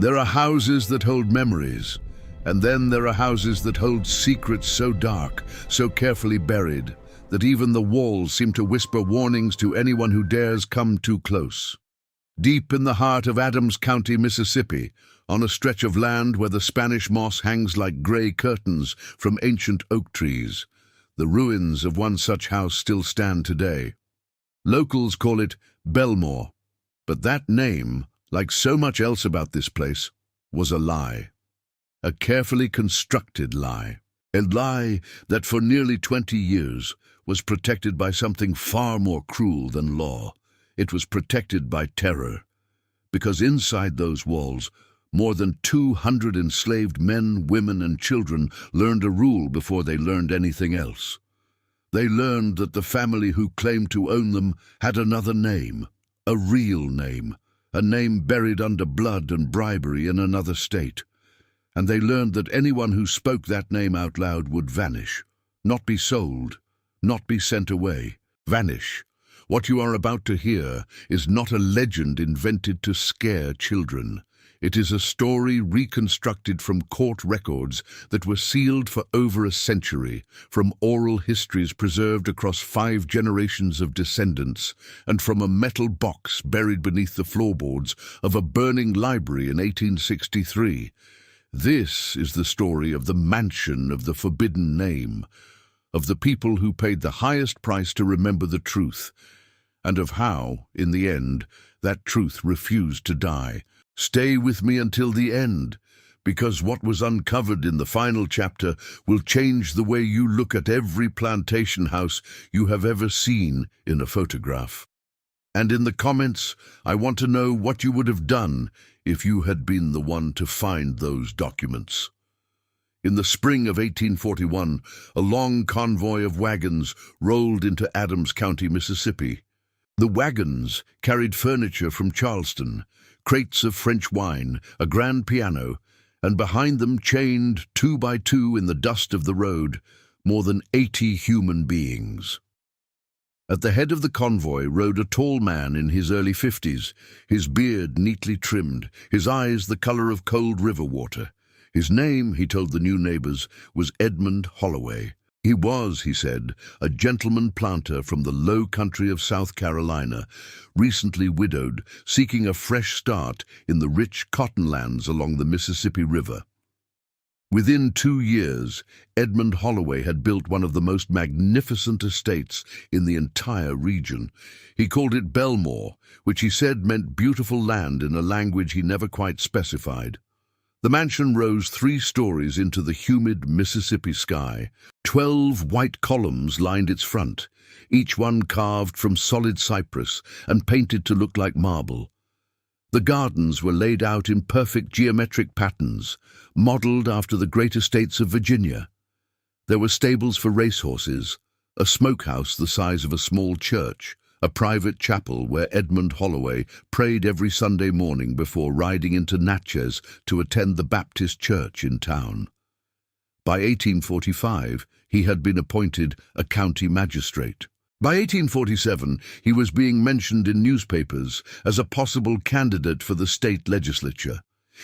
There are houses that hold memories, and then there are houses that hold secrets so dark, so carefully buried, that even the walls seem to whisper warnings to anyone who dares come too close. Deep in the heart of Adams County, Mississippi, on a stretch of land where the Spanish moss hangs like gray curtains from ancient oak trees, the ruins of one such house still stand today. Locals call it Belmore, but that name, like so much else about this place, was a lie. A carefully constructed lie. A lie that for nearly 20 years was protected by something far more cruel than law. It was protected by terror, because inside those walls, more than 200 enslaved men, women, and children learned a rule before they learned anything else. They learned that the family who claimed to own them had another name, a real name, a name buried under blood and bribery in another state. And they learned that anyone who spoke that name out loud would vanish, not be sold, not be sent away, vanish. What you are about to hear is not a legend invented to scare children. It is a story reconstructed from court records that were sealed for over a century, from oral histories preserved across 5 generations of descendants, and from a metal box buried beneath the floorboards of a burning library in 1863. This is the story of the mansion of the forbidden name, of the people who paid the highest price to remember the truth, and of how, in the end, that truth refused to die. Stay with me until the end, because what was uncovered in the final chapter will change the way you look at every plantation house you have ever seen in a photograph. And in the comments, I want to know what you would have done if you had been the one to find those documents. In the spring of 1841, a long convoy of wagons rolled into Adams County, Mississippi. The wagons carried furniture from Charleston, crates of French wine, a grand piano, and behind them, chained 2 by 2 in the dust of the road, more than 80 human beings. At the head of the convoy rode a tall man in his early 50s, his beard neatly trimmed, his eyes the color of cold river water. His name, he told the new neighbors, was Edmund Holloway. He was, he said, a gentleman planter from the low country of South Carolina, recently widowed, seeking a fresh start in the rich cotton lands along the Mississippi River. Within 2 years, Edmund Holloway had built one of the most magnificent estates in the entire region. He called it Belmore, which he said meant beautiful land in a language he never quite specified. The mansion rose 3 stories into the humid Mississippi sky. 12 white columns lined its front, each one carved from solid cypress and painted to look like marble. The gardens were laid out in perfect geometric patterns, modeled after the great estates of Virginia. There were stables for racehorses, a smokehouse the size of a small church, a private chapel where Edmund Holloway prayed every Sunday morning before riding into Natchez to attend the Baptist church in town. By 1845, he had been appointed a county magistrate. By 1847, he was being mentioned in newspapers as a possible candidate for the state legislature.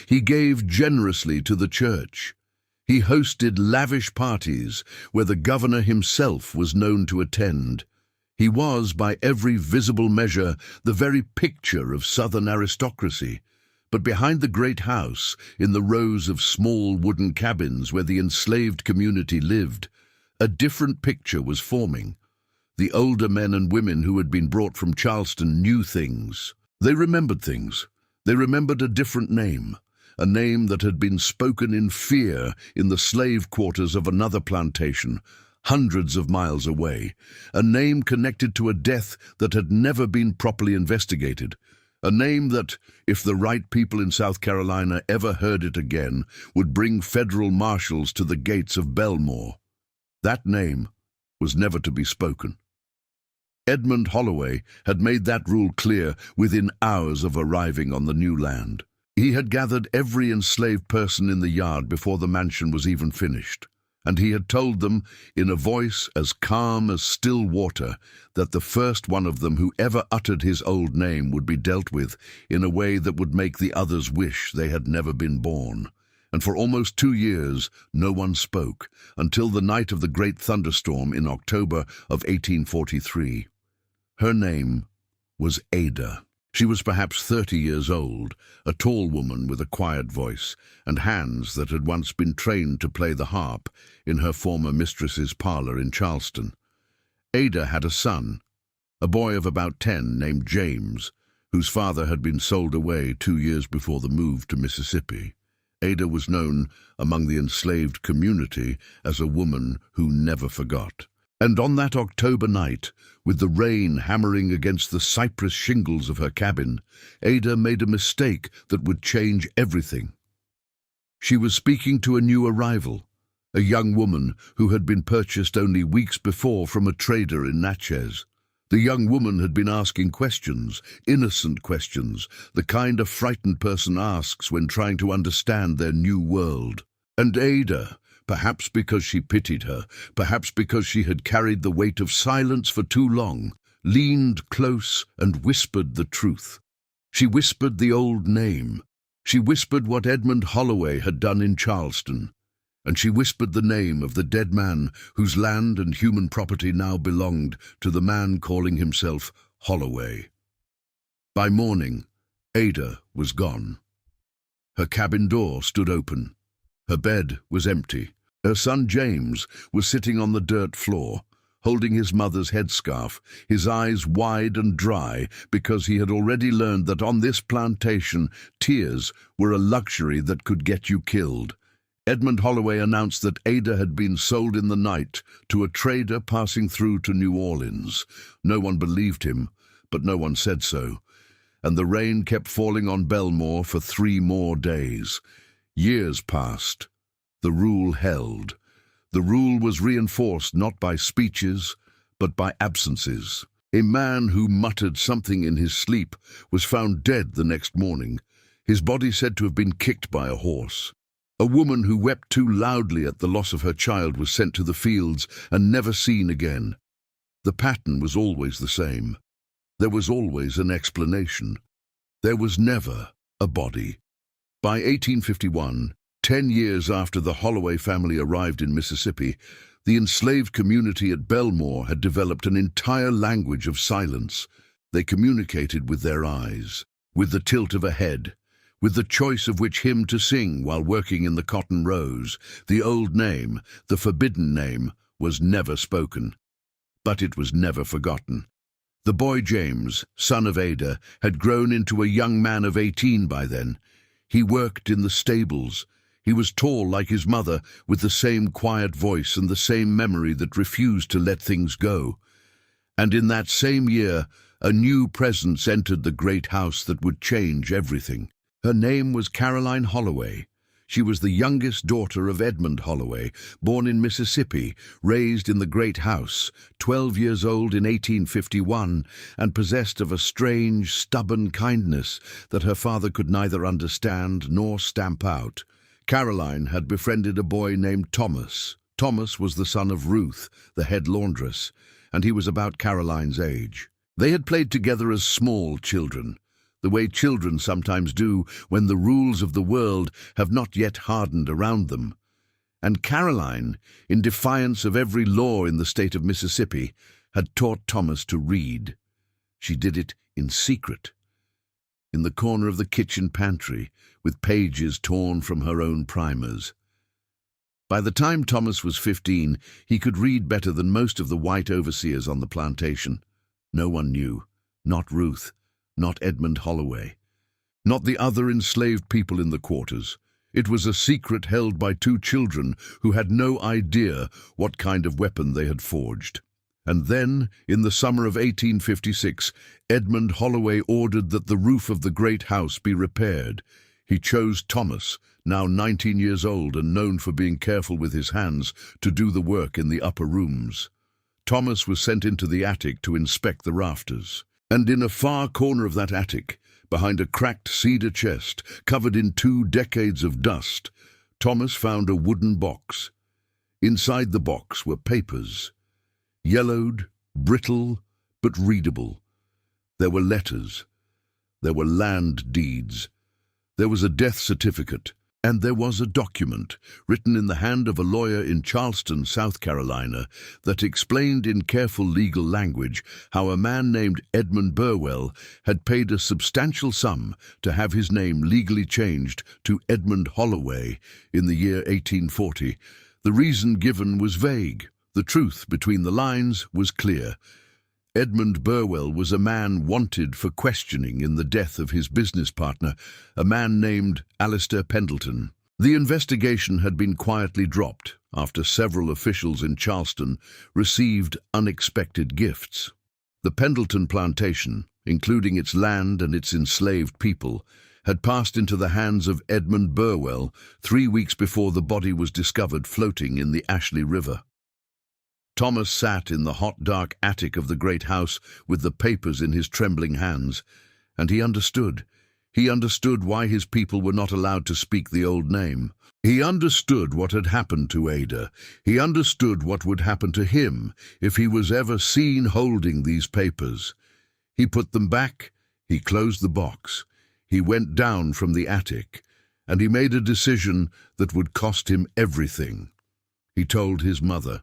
He gave generously to the church. He hosted lavish parties where the governor himself was known to attend. He was, by every visible measure, the very picture of Southern aristocracy. But behind the great house, in the rows of small wooden cabins where the enslaved community lived, a different picture was forming. The older men and women who had been brought from Charleston knew things. They remembered things. They remembered a different name, a name that had been spoken in fear in the slave quarters of another plantation, hundreds of miles away, a name connected to a death that had never been properly investigated, a name that, if the right people in South Carolina ever heard it again, would bring federal marshals to the gates of Belmore. That name was never to be spoken. Edmund Holloway had made that rule clear within hours of arriving on the new land. He had gathered every enslaved person in the yard before the mansion was even finished. and he had told them, in a voice as calm as still water, that the first one of them who ever uttered his old name would be dealt with in a way that would make the others wish they had never been born. And for almost 2 years no one spoke, until the night of the great thunderstorm in October of 1843. Her name was Ada. She was perhaps 30 years old, a tall woman with a quiet voice, and hands that had once been trained to play the harp in her former mistress's parlour in Charleston. Ada had a son, a boy of about 10 named James, whose father had been sold away 2 years before the move to Mississippi. Ada was known among the enslaved community as a woman who never forgot. And on that October night, with the rain hammering against the cypress shingles of her cabin, Ada made a mistake that would change everything. She was speaking to a new arrival, a young woman who had been purchased only weeks before from a trader in Natchez. The young woman had been asking questions, innocent questions, the kind a frightened person asks when trying to understand their new world. And Ada, perhaps because she pitied her, perhaps because she had carried the weight of silence for too long, leaned close and whispered the truth. She whispered the old name. She whispered what Edmund Holloway had done in Charleston. And she whispered the name of the dead man whose land and human property now belonged to the man calling himself Holloway. By morning, Ada was gone. Her cabin door stood open. Her bed was empty. Her son James was sitting on the dirt floor, holding his mother's headscarf, his eyes wide and dry, because he had already learned that on this plantation tears were a luxury that could get you killed. Edmund Holloway announced that Ada had been sold in the night to a trader passing through to New Orleans. No one believed him, but no one said so. And the rain kept falling on Belmore for 3 more days. Years passed. The rule held. The rule was reinforced not by speeches, but by absences. A man who muttered something in his sleep was found dead the next morning, his body said to have been kicked by a horse. A woman who wept too loudly at the loss of her child was sent to the fields and never seen again. The pattern was always the same. There was always an explanation. There was never a body. By 1851, 10 years after the Holloway family arrived in Mississippi, the enslaved community at Belmore had developed an entire language of silence. They communicated with their eyes, with the tilt of a head, with the choice of which hymn to sing while working in the cotton rows. The old name, the forbidden name, was never spoken. But it was never forgotten. The boy James, son of Ada, had grown into a young man of 18 by then. He worked in the stables. He was tall like his mother, with the same quiet voice and the same memory that refused to let things go. And in that same year, a new presence entered the great house that would change everything. Her name was Caroline Holloway. She was the youngest daughter of Edmund Holloway, born in Mississippi, raised in the great house, 12 years old in 1851, and possessed of a strange, stubborn kindness that her father could neither understand nor stamp out. Caroline had befriended a boy named Thomas. Thomas was the son of Ruth, the head laundress, and he was about Caroline's age. They had played together as small children, the way children sometimes do when the rules of the world have not yet hardened around them. And Caroline, in defiance of every law in the state of Mississippi, had taught Thomas to read. She did it in secret, in the corner of the kitchen pantry, with pages torn from her own primers. By the time Thomas was 15, he could read better than most of the white overseers on the plantation. No one knew, not Ruth, not Edmund Holloway, not the other enslaved people in the quarters. It was a secret held by 2 children who had no idea what kind of weapon they had forged. And then, in the summer of 1856, Edmund Holloway ordered that the roof of the great house be repaired. He chose Thomas, now 19 years old and known for being careful with his hands, to do the work in the upper rooms. Thomas was sent into the attic to inspect the rafters. And in a far corner of that attic, behind a cracked cedar chest covered in 2 decades of dust, Thomas found a wooden box. Inside the box were papers, yellowed, brittle, but readable. There were letters. There were land deeds. There was a death certificate. And there was a document, written in the hand of a lawyer in Charleston, South Carolina, that explained in careful legal language how a man named Edmund Burwell had paid a substantial sum to have his name legally changed to Edmund Holloway in the year 1840. The reason given was vague. The truth between the lines was clear. Edmund Burwell was a man wanted for questioning in the death of his business partner, a man named Alistair Pendleton. The investigation had been quietly dropped after several officials in Charleston received unexpected gifts. The Pendleton plantation, including its land and its enslaved people, had passed into the hands of Edmund Burwell 3 weeks before the body was discovered floating in the Ashley River. Thomas sat in the hot, dark attic of the great house with the papers in his trembling hands, and he understood. He understood why his people were not allowed to speak the old name. He understood what had happened to Ada. He understood what would happen to him if he was ever seen holding these papers. He put them back, he closed the box, he went down from the attic, and he made a decision that would cost him everything. He told his mother.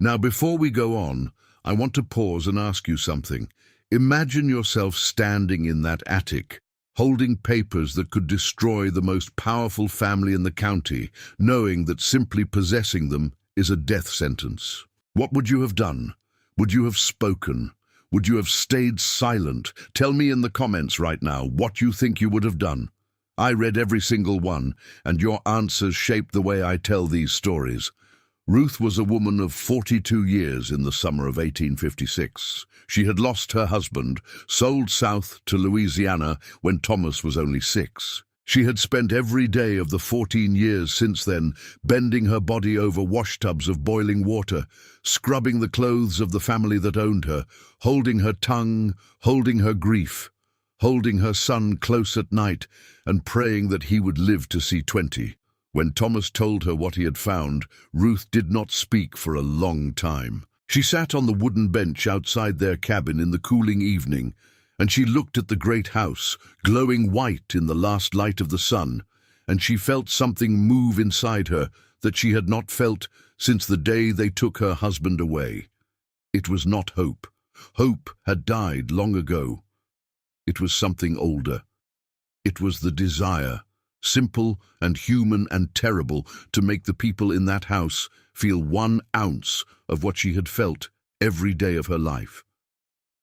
Now, before we go on, I want to pause and ask you something. Imagine yourself standing in that attic, holding papers that could destroy the most powerful family in the county, knowing that simply possessing them is a death sentence. What would you have done? Would you have spoken? Would you have stayed silent? Tell me in the comments right now what you think you would have done. I read every single one, and your answers shape the way I tell these stories. Ruth was a woman of 42 years in the summer of 1856. She had lost her husband, sold south to Louisiana when Thomas was only 6. She had spent every day of the 14 years since then bending her body over washtubs of boiling water, scrubbing the clothes of the family that owned her, holding her tongue, holding her grief, holding her son close at night, and praying that he would live to see 20. When Thomas told her what he had found, Ruth did not speak for a long time. She sat on the wooden bench outside their cabin in the cooling evening, and she looked at the great house, glowing white in the last light of the sun, and she felt something move inside her that she had not felt since the day they took her husband away. It was not hope. Hope had died long ago. It was something older. It was the desire, simple and human and terrible, to make the people in that house feel 1 ounce of what she had felt every day of her life.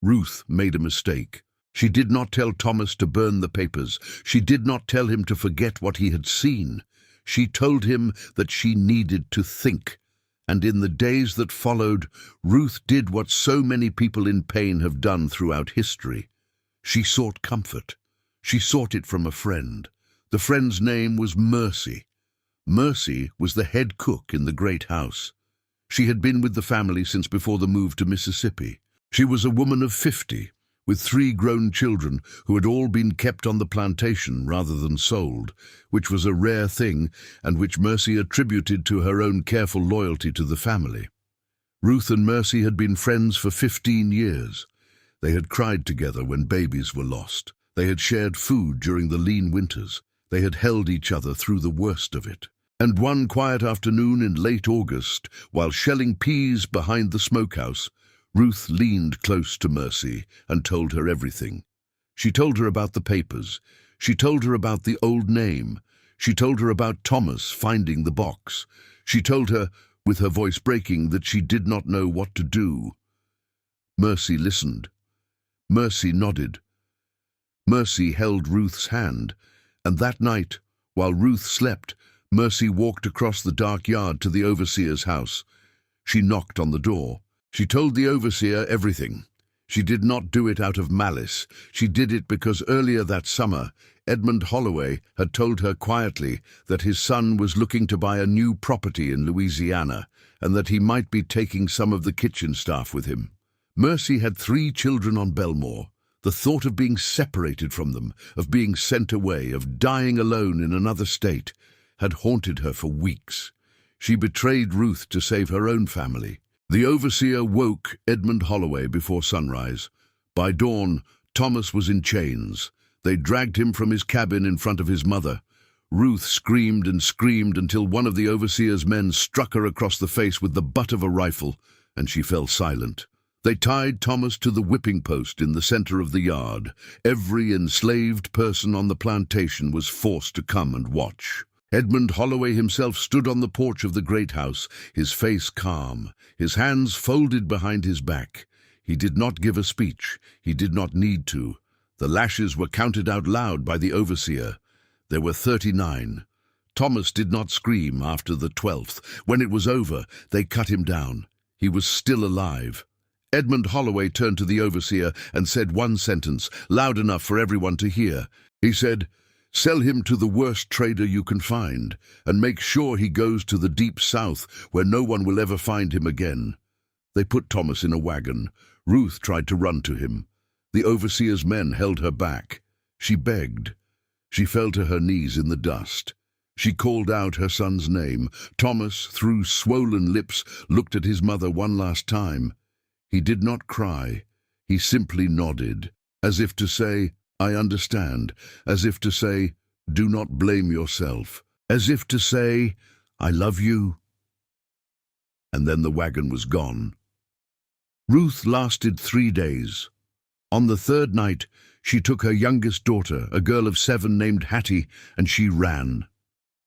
Ruth made a mistake. She did not tell Thomas to burn the papers. She did not tell him to forget what he had seen. She told him that she needed to think. And in the days that followed, Ruth did what so many people in pain have done throughout history. She sought comfort. She sought it from a friend. The friend's name was Mercy. Mercy was the head cook in the great house. She had been with the family since before the move to Mississippi. She was a woman of 50, with 3 grown children who had all been kept on the plantation rather than sold, which was a rare thing and which Mercy attributed to her own careful loyalty to the family. Ruth and Mercy had been friends for 15 years. They had cried together when babies were lost. They had shared food during the lean winters. They had held each other through the worst of it. And one quiet afternoon in late August, while shelling peas behind the smokehouse, Ruth leaned close to Mercy and told her everything. She told her about the papers. She told her about the old name. She told her about Thomas finding the box. She told her, with her voice breaking, that she did not know what to do. Mercy listened. Mercy nodded. Mercy held Ruth's hand, and that night, while Ruth slept, Mercy walked across the dark yard to the overseer's house. She knocked on the door. She told the overseer everything. She did not do it out of malice. She did it because earlier that summer, Edmund Holloway had told her quietly that his son was looking to buy a new property in Louisiana and that he might be taking some of the kitchen staff with him. Mercy had 3 children on Belmore. The thought of being separated from them, of being sent away, of dying alone in another state, had haunted her for weeks. She betrayed Ruth to save her own family. The overseer woke Edmund Holloway before sunrise. By dawn, Thomas was in chains. They dragged him from his cabin in front of his mother. Ruth screamed and screamed until one of the overseer's men struck her across the face with the butt of a rifle, and she fell silent. They tied Thomas to the whipping post in the center of the yard. Every enslaved person on the plantation was forced to come and watch. Edmund Holloway himself stood on the porch of the great house, his face calm, his hands folded behind his back. He did not give a speech. He did not need to. The lashes were counted out loud by the overseer. There were 39. Thomas did not scream after the 12th. When it was over, they cut him down. He was still alive. Edmund Holloway turned to the overseer and said one sentence, loud enough for everyone to hear. He said, "Sell him to the worst trader you can find, and make sure he goes to the deep south where no one will ever find him again." They put Thomas in a wagon. Ruth tried to run to him. The overseer's men held her back. She begged. She fell to her knees in the dust. She called out her son's name. Thomas, through swollen lips, looked at his mother one last time. He did not cry. He simply nodded, as if to say, "I understand," as if to say, "Do not blame yourself," as if to say, "I love you." And then the wagon was gone. Ruth lasted 3 days. On the third night, she took her youngest daughter, a girl of 7 named Hattie, and she ran.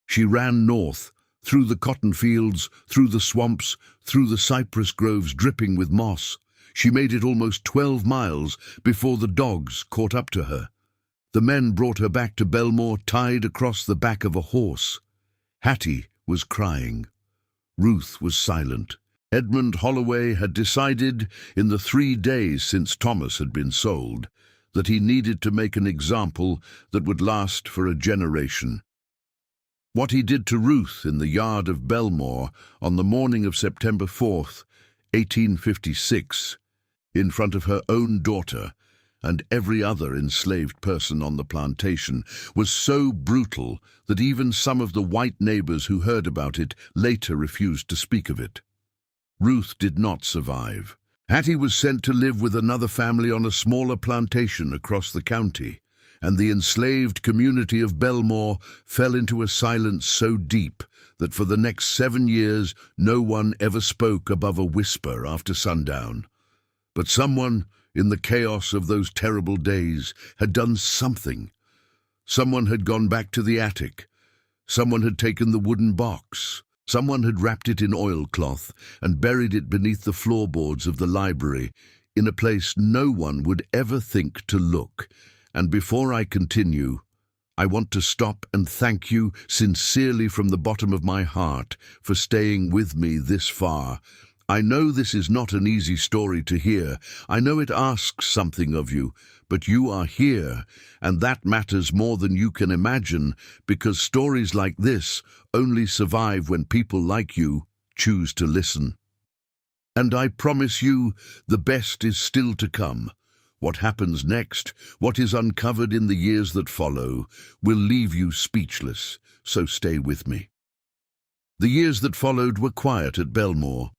She ran north, through the cotton fields, through the swamps, through the cypress groves dripping with moss. She made it almost 12 miles before the dogs caught up to her. The men brought her back to Belmore tied across the back of a horse. Hattie was crying. Ruth was silent. Edmund Holloway had decided in the 3 days since Thomas had been sold that he needed to make an example that would last for a generation. What he did to Ruth in the yard of Belmore on the morning of September 4th, 1856, in front of her own daughter and every other enslaved person on the plantation, was so brutal that even some of the white neighbors who heard about it later refused to speak of it. Ruth did not survive. Hattie was sent to live with another family on a smaller plantation across the county, and the enslaved community of Belmore fell into a silence so deep that for the next 7 years no one ever spoke above a whisper after sundown. But someone, in the chaos of those terrible days, had done something. Someone had gone back to the attic. Someone had taken the wooden box. Someone had wrapped it in oilcloth and buried it beneath the floorboards of the library, in a place no one would ever think to look. And before I continue, I want to stop and thank you sincerely from the bottom of my heart for staying with me this far. I know this is not an easy story to hear. I know it asks something of you, but you are here, and that matters more than you can imagine, because stories like this only survive when people like you choose to listen. And I promise you, the best is still to come. What happens next, what is uncovered in the years that follow, will leave you speechless, so stay with me. The years that followed were quiet at Belmore.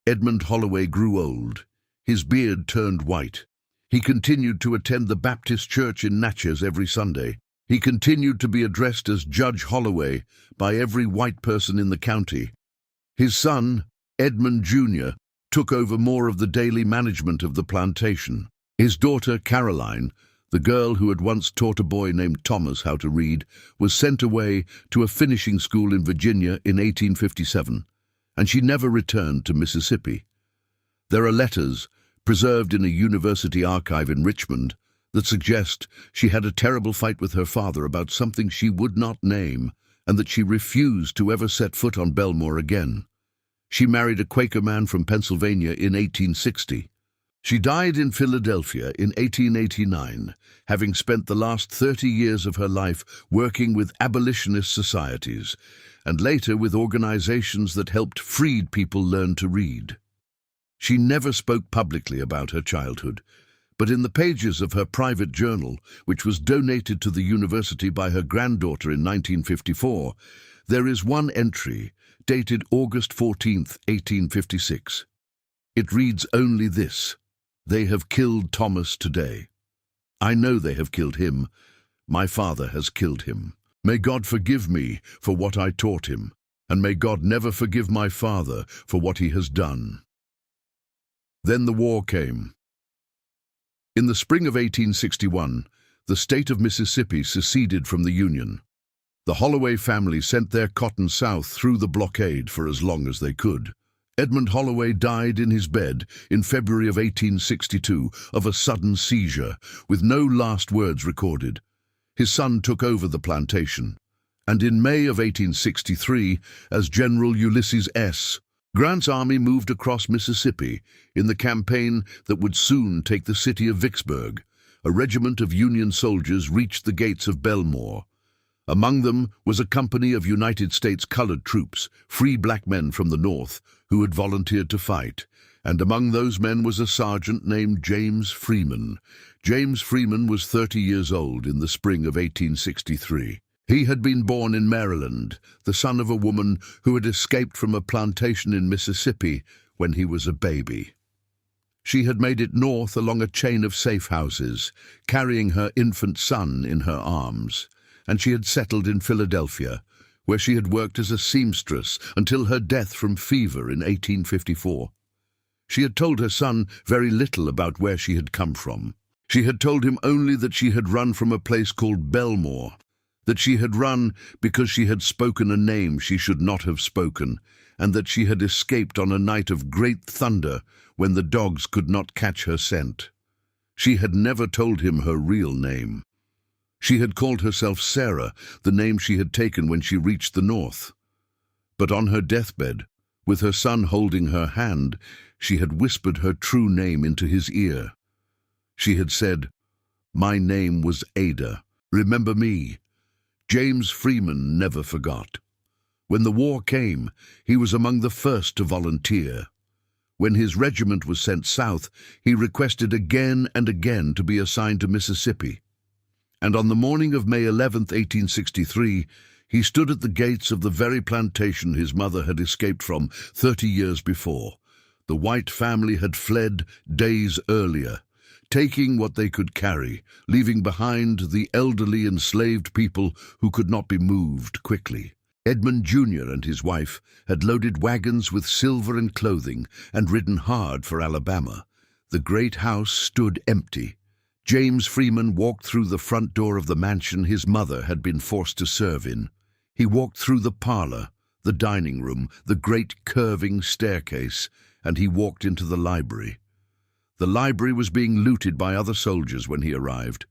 Edmund Holloway grew old. His beard turned white. He continued to attend the Baptist church in Natchez every Sunday. He continued to be addressed as Judge Holloway by every white person in the county. His son, Edmund Jr., took over more of the daily management of the plantation. His daughter, Caroline, the girl who had once taught a boy named Thomas how to read, was sent away to a finishing school in Virginia in 1857, and she never returned to Mississippi. There are letters, preserved in a university archive in Richmond, that suggest she had a terrible fight with her father about something she would not name, and that she refused to ever set foot on Belmore again. She married a Quaker man from Pennsylvania in 1860. She died in Philadelphia in 1889, having spent the last 30 years of her life working with abolitionist societies, and later with organizations that helped freed people learn to read. She never spoke publicly about her childhood, But in the pages of her private journal, which was donated to the university by her granddaughter in 1954, there is one entry dated August 14th, 1856. It reads only this: "They have killed Thomas today. I know they have killed him. My father has killed him. May God forgive me for what I taught him, and may God never forgive my father for what he has done." Then the war came. In the spring of 1861, the state of Mississippi seceded from the Union. The Holloway family sent their cotton south through the blockade for as long as they could. Edmund Holloway died in his bed in February of 1862 of a sudden seizure, with no last words recorded. His son took over the plantation, and in May of 1863, as General Ulysses S. Grant's army moved across Mississippi in the campaign that would soon take the city of Vicksburg. A regiment of Union soldiers reached the gates of Belmore. Among them was a company of United States colored troops, free black men from the North, who had volunteered to fight, and among those men was a sergeant named James Freeman. James Freeman was 30 years old in the spring of 1863. He had been born in Maryland, the son of a woman who had escaped from a plantation in Mississippi when he was a baby. She had made it north along a chain of safe houses, carrying her infant son in her arms, and she had settled in Philadelphia, where she had worked as a seamstress until her death from fever in 1854. She had told her son very little about where she had come from. She had told him only that she had run from a place called Belmore, that she had run because she had spoken a name she should not have spoken, and that she had escaped on a night of great thunder when the dogs could not catch her scent. She had never told him her real name. She had called herself Sarah, the name she had taken when she reached the North. But on her deathbed, with her son holding her hand, she had whispered her true name into his ear. She had said, "My name was Ada. Remember me." James Freeman never forgot. When the war came, he was among the first to volunteer. When his regiment was sent south, he requested again and again to be assigned to Mississippi. And on the morning of May 11th, 1863, he stood at the gates of the very plantation his mother had escaped from 30 years before. The White family had fled days earlier, taking what they could carry, leaving behind the elderly enslaved people who could not be moved quickly. Edmund Jr. and his wife had loaded wagons with silver and clothing and ridden hard for Alabama. The great house stood empty. James Freeman walked through the front door of the mansion his mother had been forced to serve in. He walked through the parlor, the dining room, the great curving staircase, and he walked into the library. The library was being looted by other soldiers when he arrived.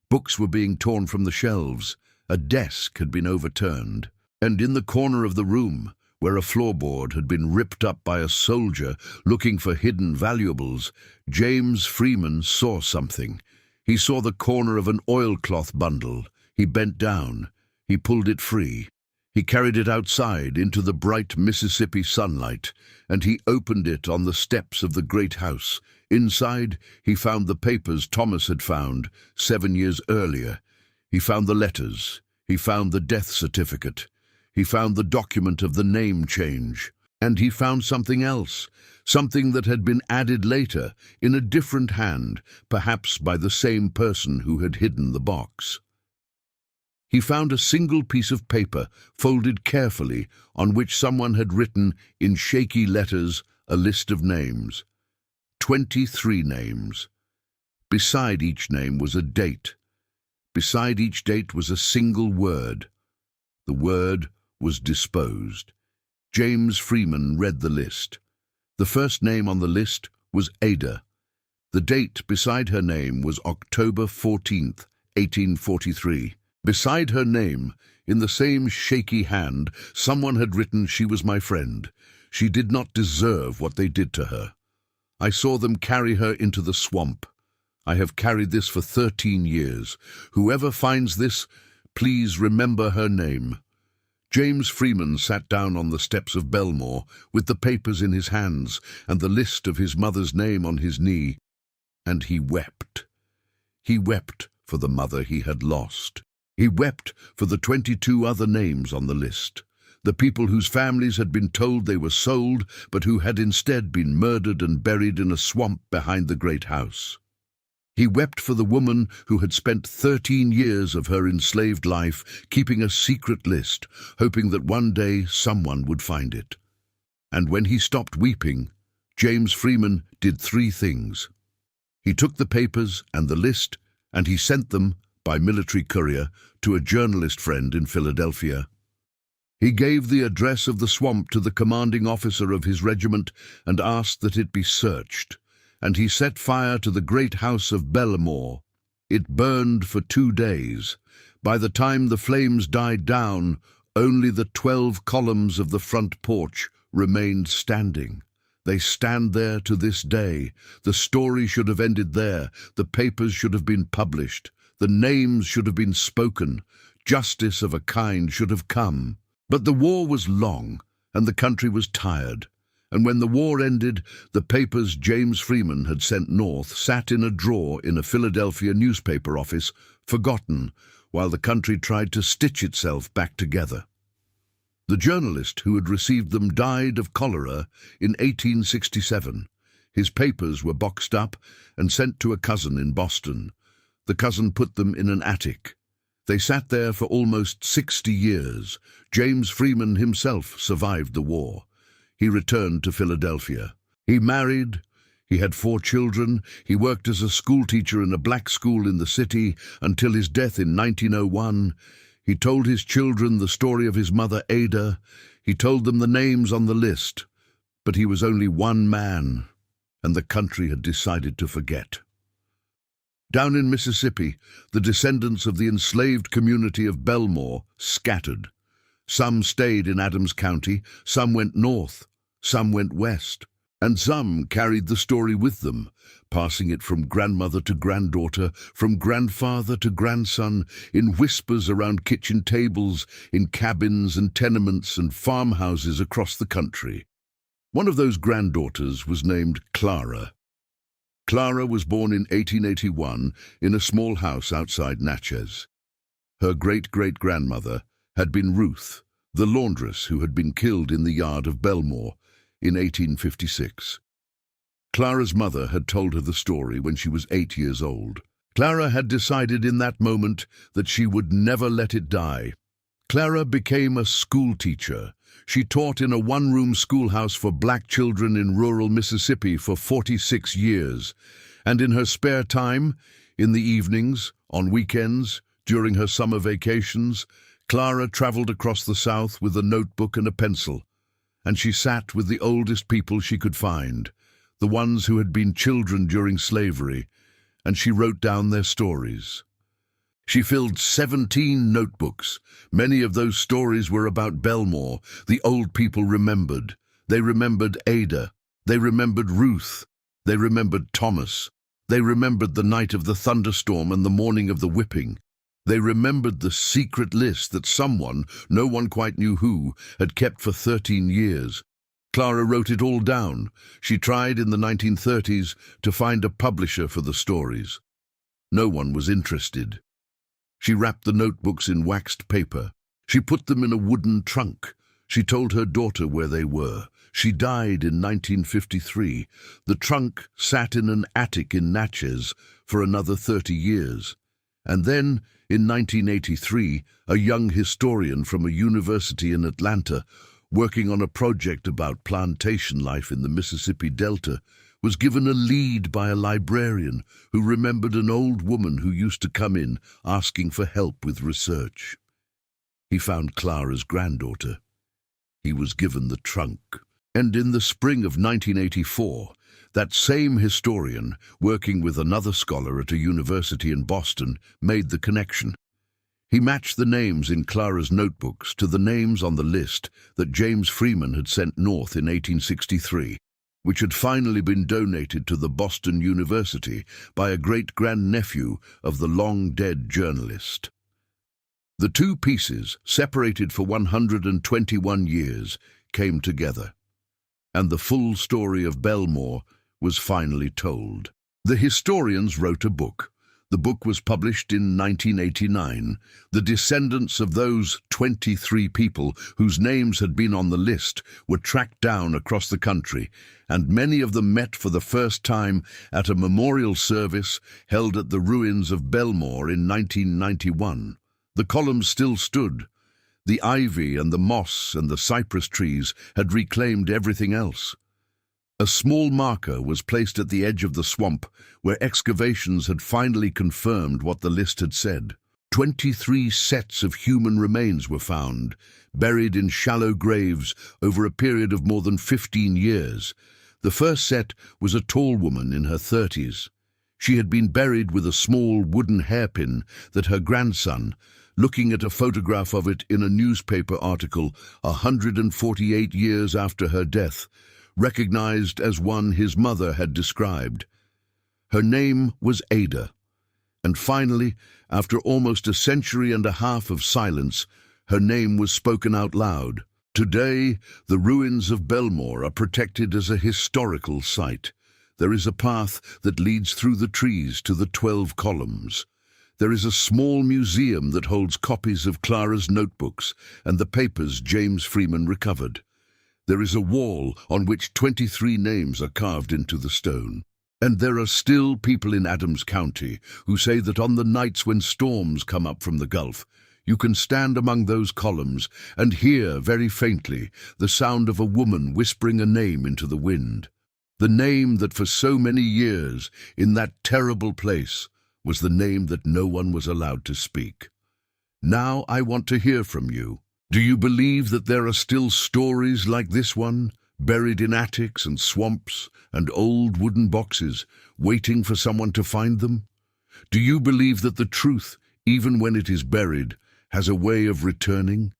Books were being torn from the shelves. A desk had been overturned. And in the corner of the room, where a floorboard had been ripped up by a soldier looking for hidden valuables, James Freeman saw something. He saw the corner of an oilcloth bundle. He bent down. He pulled it free. He carried it outside into the bright Mississippi sunlight, and he opened it on the steps of the great house. Inside, he found the papers Thomas had found 7 years earlier. He found the letters. He found the death certificate. He found the document of the name change. And he found something else, something that had been added later, in a different hand, perhaps by the same person who had hidden the box. He found a single piece of paper, folded carefully, on which someone had written, in shaky letters, a list of names. 23 names. Beside each name was a date. Beside each date was a single word. The word was disposed. James Freeman read the list. The first name on the list was Ada. The date beside her name was October 14th, 1843. Beside her name, in the same shaky hand, someone had written, "She was my friend. She did not deserve what they did to her. I saw them carry her into the swamp. I have carried this for 13 years. Whoever finds this, please remember her name." James Freeman sat down on the steps of Belmore with the papers in his hands and the list of his mother's name on his knee. and he wept. He wept for the mother he had lost. He wept for the 22 other names on the list, the people whose families had been told they were sold, but who had instead been murdered and buried in a swamp behind the great house. He wept for the woman who had spent 13 years of her enslaved life keeping a secret list, hoping that one day someone would find it. And when he stopped weeping, James Freeman did 3 things. He took the papers and the list, and he sent them, by military courier, to a journalist friend in Philadelphia. He gave the address of the swamp to the commanding officer of his regiment and asked that it be searched, and he set fire to the great house of Belmore. It burned for 2 days. By the time the flames died down, only the 12 columns of the front porch remained standing. They stand there to this day. The story should have ended there. The papers should have been published. The names should have been spoken. Justice of a kind should have come. But the war was long, and the country was tired. And when the war ended, the papers James Freeman had sent north sat in a drawer in a Philadelphia newspaper office, forgotten, while the country tried to stitch itself back together. The journalist who had received them died of cholera in 1867. His papers were boxed up and sent to a cousin in Boston. The cousin put them in an attic. They sat there for almost 60 years. James Freeman himself survived the war. He returned to Philadelphia. He married. He had 4 children. He worked as a schoolteacher in a black school in the city until his death in 1901. He told his children the story of his mother, Ada. He told them the names on the list. But he was only one man, and the country had decided to forget. Down in Mississippi, the descendants of the enslaved community of Belmore scattered. Some stayed in Adams County, some went north, some went west, and some carried the story with them, passing it from grandmother to granddaughter, from grandfather to grandson, in whispers around kitchen tables, in cabins and tenements and farmhouses across the country. One of those granddaughters was named Clara. Clara was born in 1881 in a small house outside Natchez. Her great-great-grandmother had been Ruth, the laundress who had been killed in the yard of Belmore in 1856. Clara's mother had told her the story when she was 8 years old. Clara had decided in that moment that she would never let it die. Clara became a school teacher. She taught in a one-room schoolhouse for black children in rural Mississippi for 46 years. And in her spare time, in the evenings, on weekends, during her summer vacations, Clara traveled across the South with a notebook and a pencil. And she sat with the oldest people she could find, the ones who had been children during slavery, and she wrote down their stories. She filled 17 notebooks. Many of those stories were about Belmore. The old people remembered. They remembered Ada. They remembered Ruth. They remembered Thomas. They remembered the night of the thunderstorm and the morning of the whipping. They remembered the secret list that someone, no one quite knew who, had kept for 13 years. Clara wrote it all down. She tried in the 1930s to find a publisher for the stories. No one was interested. She wrapped the notebooks in waxed paper. She put them in a wooden trunk. She told her daughter where they were. She died in 1953. The trunk sat in an attic in Natchez for another 30 years. And then, in 1983, a young historian from a university in Atlanta, working on a project about plantation life in the Mississippi Delta, was given a lead by a librarian who remembered an old woman who used to come in asking for help with research. He found Clara's granddaughter. He was given the trunk. And in the spring of 1984, that same historian, working with another scholar at a university in Boston, made the connection. He matched the names in Clara's notebooks to the names on the list that James Freeman had sent north in 1863. Which had finally been donated to the Boston University by a great-grandnephew of the long-dead journalist. The 2 pieces, separated for 121 years, came together, and the full story of Belmore was finally told. The historians wrote a book. The book was published in 1989. The descendants of those 23 people whose names had been on the list were tracked down across the country, and many of them met for the first time at a memorial service held at the ruins of Belmore in 1991. The columns still stood. The ivy and the moss and the cypress trees had reclaimed everything else. A small marker was placed at the edge of the swamp where excavations had finally confirmed what the list had said. 23 sets of human remains were found, buried in shallow graves over a period of more than 15 years. The first set was a tall woman in her 30s. She had been buried with a small wooden hairpin that her grandson, looking at a photograph of it in a newspaper article 148 years after her death, recognized as one his mother had described. Her name was Ada, and finally, after almost a century and a half of silence, her name was spoken out loud. Today, the ruins of Belmore are protected as a historical site. There is a path that leads through the trees to the 12 columns. There is a small museum that holds copies of Clara's notebooks and the papers James Freeman recovered. There is a wall on which 23 names are carved into the stone. And there are still people in Adams County who say that on the nights when storms come up from the Gulf, you can stand among those columns and hear very faintly the sound of a woman whispering a name into the wind. The name that for so many years, in that terrible place, was the name that no one was allowed to speak. Now I want to hear from you. Do you believe that there are still stories like this one, buried in attics and swamps and old wooden boxes, waiting for someone to find them? Do you believe that the truth, even when it is buried, has a way of returning?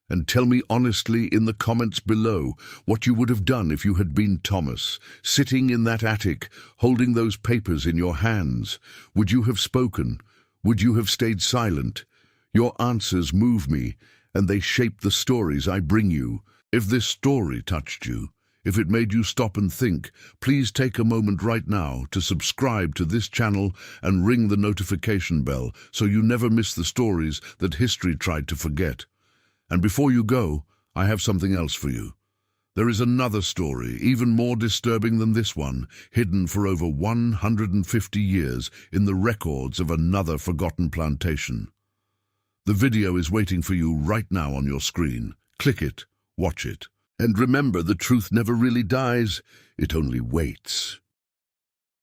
And tell me honestly in the comments below what you would have done if you had been Thomas, sitting in that attic, holding those papers in your hands. Would you have spoken? Would you have stayed silent? Your answers move me, and they shape the stories I bring you. If this story touched you, if it made you stop and think, please take a moment right now to subscribe to this channel and ring the notification bell so you never miss the stories that history tried to forget. And before you go, I have something else for you. There is another story, even more disturbing than this one, hidden for over 150 years in the records of another forgotten plantation. The video is waiting for you right now on your screen. Click it, watch it, and remember, the truth never really dies, it only waits.